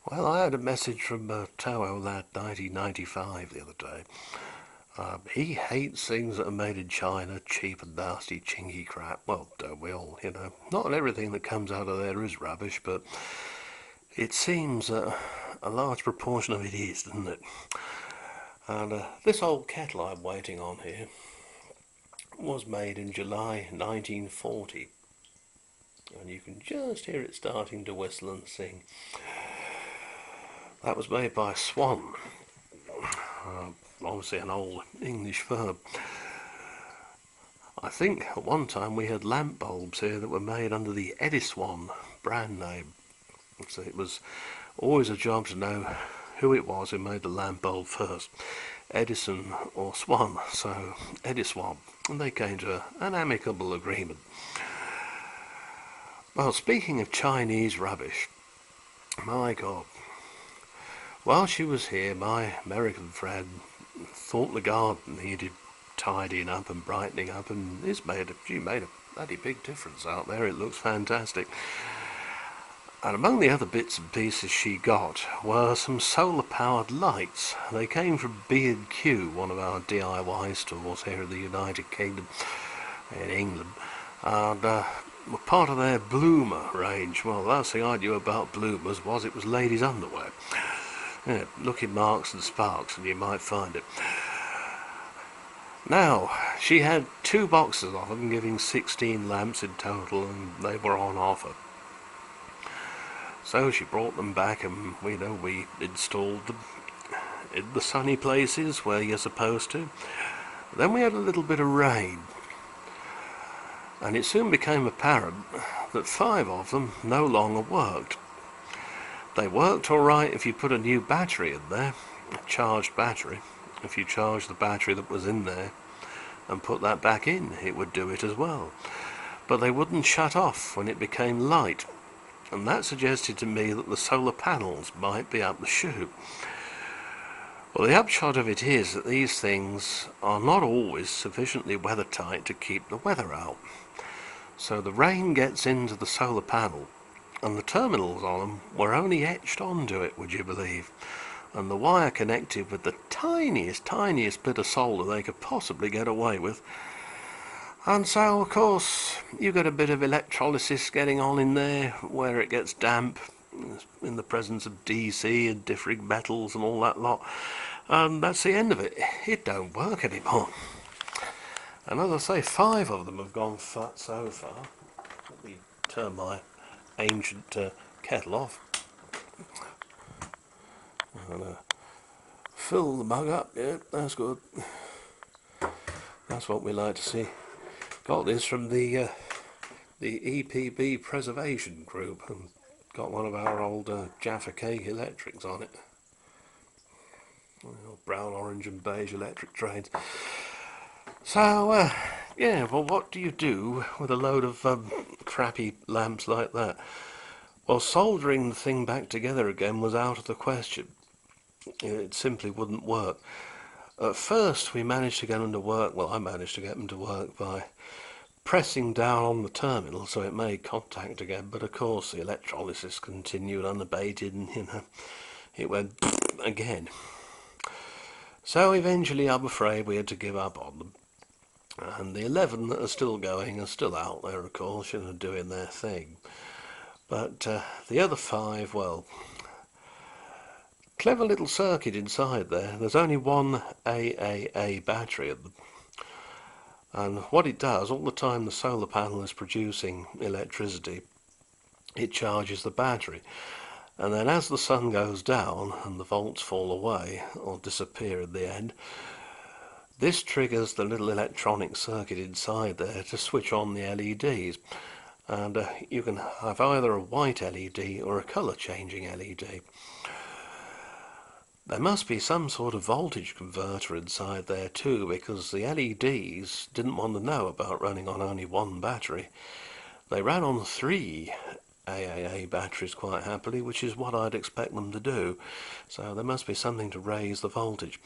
Well, I had a message from Toho Lad 1995 the other day. He hates things that are made in China, cheap and nasty, chinky crap. Well, don't we all, you know? Not everything that comes out of there is rubbish, but it seems a large proportion of it is, doesn't it? And this old kettle I'm waiting on here was made in July 1940. And you can just hear it starting to whistle and sing. That was made by Swan, obviously an old English firm. I think at one time we had lamp bulbs here that were made under the Edison brand name. So it was always a job to know who it was who made the lamp bulb first, Edison or Swan. So Edison, and they came to an amicable agreement. Well, speaking of Chinese rubbish, my God, while she was here, my American friend thought the garden needed tidying up and brightening up, and she made a bloody big difference out there. It looks fantastic. And among the other bits and pieces she got were some solar-powered lights. They came from B&Q, one of our DIY stores here in the United Kingdom, in England, and were part of their Bloomer range. Well, the last thing I knew about Bloomers was it was ladies' underwear. Yeah, look in Marks and Sparks and you might find it. Now, she had 2 boxes of them, giving 16 lamps in total, and they were on offer. So she brought them back, and we installed them in the sunny places where you're supposed to. Then we had a little bit of rain, and it soon became apparent that 5 of them no longer worked. They worked all right if you put a new battery in there, a charged battery. If you charged the battery that was in there and put that back in, it would do it as well. But they wouldn't shut off when it became light, and that suggested to me that the solar panels might be up the chute. Well, the upshot of it is that these things are not always sufficiently weather-tight to keep the weather out. So the rain gets into the solar panel, and the terminals on them were only etched onto it, would you believe? And the wire connected with the tiniest bit of solder they could possibly get away with. And so, of course, you get a bit of electrolysis getting on in there where it gets damp in the presence of DC and differing metals and all that lot. And that's the end of it. It don't work anymore. And as I say, 5 of them have gone fat so far. Let me turn my ancient kettle off. And fill the mug up. Yeah, that's good. That's what we like to see. Got this from the EPB Preservation Group, and got one of our old Jaffa Cake electrics on it. Brown, orange and beige electric trains. So, yeah, well, what do you do with a load of crappy lamps like that? Well, soldering the thing back together again was out of the question. It simply wouldn't work. At first we managed to get them to work, well I managed to get them to work by pressing down on the terminal so it made contact again, but of course the electrolysis continued unabated and it went again. So eventually I'm afraid we had to give up on them. And the 11 that are still going are still out there, of course, doing their thing. But the other 5, well, clever little circuit inside there. There's only one AAA battery in them. And what it does, all the time the solar panel is producing electricity, it charges the battery. And then as the sun goes down and the volts fall away, or disappear in the end, this triggers the little electronic circuit inside there to switch on the LEDs. And you can have either a white LED or a colour changing LED. There must be some sort of voltage converter inside there too, because the LEDs didn't want to know about running on only one battery. They ran on 3 AAA batteries quite happily, which is what I'd expect them to do. So there must be something to raise the voltage.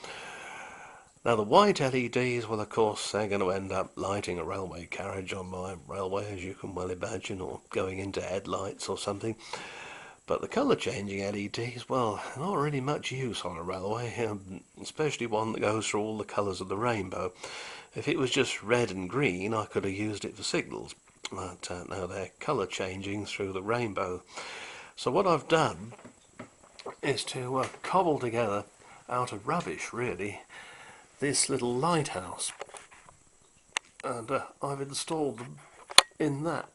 Now the white LEDs, well of course they're going to end up lighting a railway carriage on my railway, as you can well imagine, or going into headlights or something. But the colour changing LEDs, well, not really much use on a railway, especially one that goes through all the colours of the rainbow. If it was just red and green, I could have used it for signals. But no, they're colour changing through the rainbow. So what I've done is to cobble together, out of rubbish really, this little lighthouse. And I've installed them in that.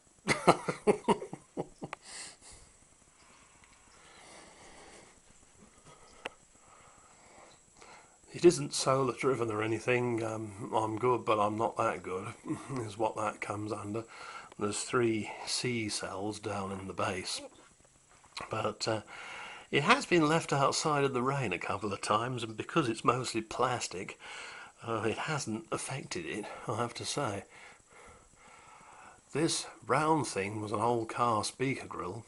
It isn't solar driven or anything. I'm good, but I'm not that good, is what that comes under. There's 3 C cells down in the base. But it has been left outside in the rain a couple of times, and because it's mostly plastic, it hasn't affected it, I have to say. This round thing was an old car speaker grill.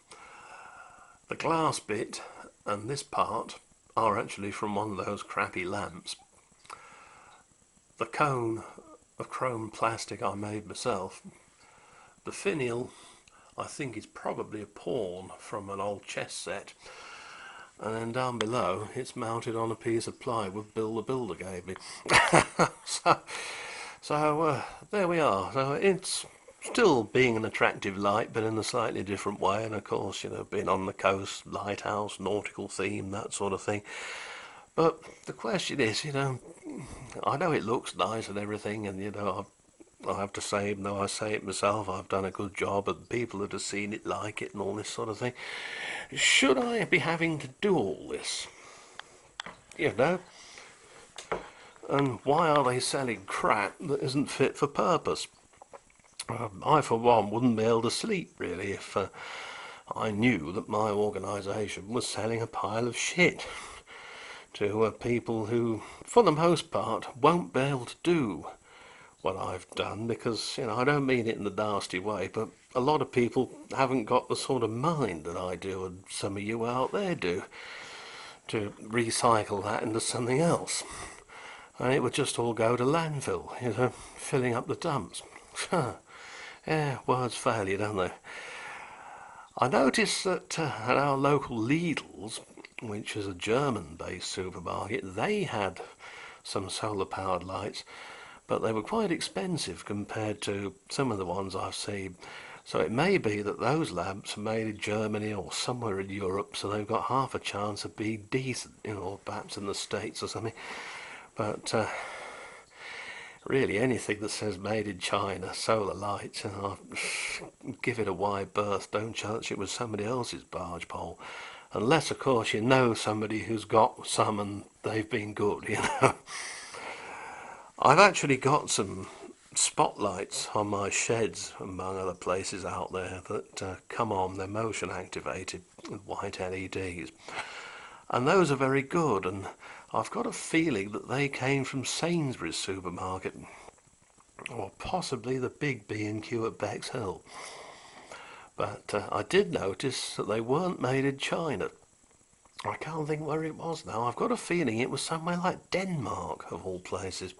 The glass bit and this part are actually from one of those crappy lamps. The cone of chrome plastic I made myself. The finial I think is probably a pawn from an old chess set. And then down below it's mounted on a piece of plywood Bill the Builder gave me. so there we are. So it's still being an attractive light, but in a slightly different way. And of course, being on the coast, lighthouse, nautical theme, that sort of thing. But the question is, I know it looks nice and everything, and I have to say, even though I say it myself, I've done a good job, and people that have seen it like it and all this sort of thing. Should I be having to do all this? And why are they selling crap that isn't fit for purpose? I, for one, wouldn't be able to sleep, really, if I knew that my organisation was selling a pile of shit to people who, for the most part, won't be able to do what I've done, because, I don't mean it in the nasty way, but a lot of people haven't got the sort of mind that I do, and some of you out there do, to recycle that into something else. And it would just all go to landfill, filling up the dumps. Yeah, words fail you, don't they? I noticed that at our local Lidl's, which is a German-based supermarket, they had some solar-powered lights, but they were quite expensive compared to some of the ones I've seen. So it may be that those lamps are made in Germany or somewhere in Europe, so they've got half a chance of being decent, or perhaps in the States or something. But really, anything that says made in China, solar lights, give it a wide berth. Don't chance it was somebody else's barge pole. Unless, of course, you know somebody who's got some and they've been good, I've actually got some spotlights on my sheds, among other places out there, that come on. They're motion activated with white LEDs. And those are very good, and I've got a feeling that they came from Sainsbury's supermarket, or possibly the big B&Q at Bexhill. But I did notice that they weren't made in China. I can't think where it was now. I've got a feeling it was somewhere like Denmark, of all places.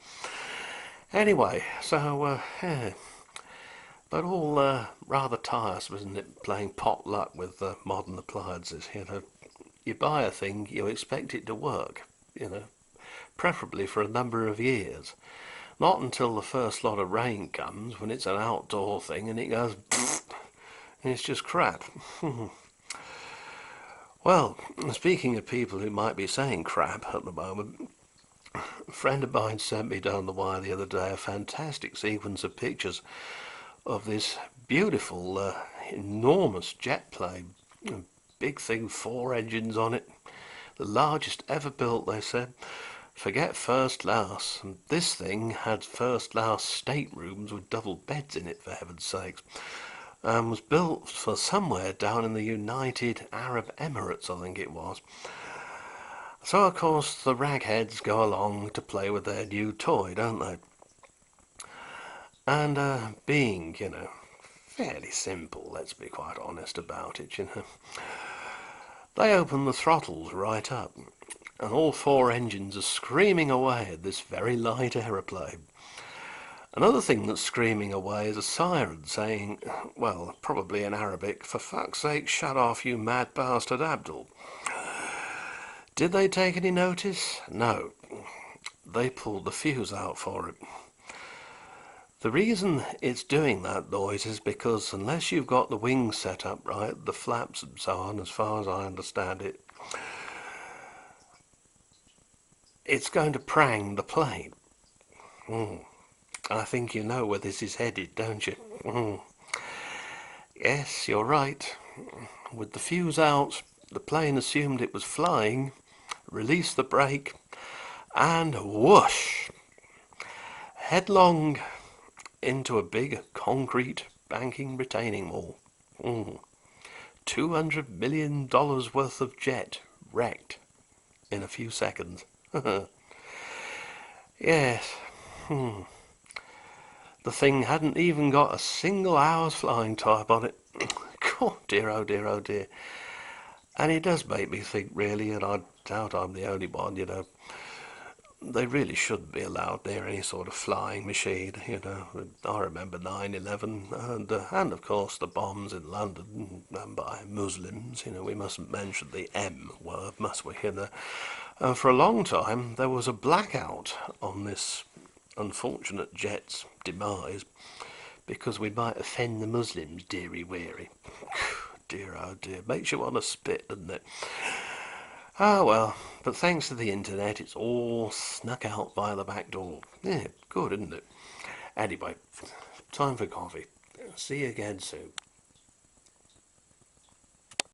Anyway, so, yeah. But all rather tiresome, isn't it, playing pot luck with modern appliances, You buy a thing, you expect it to work, preferably for a number of years. Not until the first lot of rain comes, when it's an outdoor thing, and it goes, and it's just crap. Well, speaking of people who might be saying crap at the moment, a friend of mine sent me down the wire the other day a fantastic sequence of pictures of this beautiful, enormous jet plane. Big thing, 4 engines on it. The largest ever built, they said. Forget first class. And this thing had first class staterooms with double beds in it, for heaven's sakes. And was built for somewhere down in the United Arab Emirates, I think it was. So, of course, the ragheads go along to play with their new toy, don't they? And being, fairly simple, let's be quite honest about it, They open the throttles right up, and all 4 engines are screaming away at this very light aeroplane. Another thing that's screaming away is a siren saying, well, probably in Arabic, "For fuck's sake, shut off, you mad bastard Abdul." Did they take any notice? No. They pulled the fuse out for it. The reason it's doing that noise is because unless you've got the wings set up right, the flaps and so on, as far as I understand it, it's going to prang the plane. I think you know where this is headed, don't you? Yes, you're right. With the fuse out, the plane assumed it was flying, released the brake, and whoosh! Headlong into a big concrete banking retaining wall. $200 million worth of jet wrecked in a few seconds. Yes. The thing hadn't even got a single hour's flying time on it. God, dear, oh dear, oh dear. And it does make me think, really, and I doubt I'm the only one, they really shouldn't be allowed near any sort of flying machine. I remember 9/11 and of course the bombs in London by Muslims. We mustn't mention the M word, must we? For a long time there was a blackout on this unfortunate jet's demise because we might offend the Muslims, dearie weary. Dear, oh dear, makes you want to spit, doesn't it? Ah, well, but thanks to the internet, it's all snuck out via the back door. Yeah, good, isn't it? Anyway, time for coffee. See you again soon.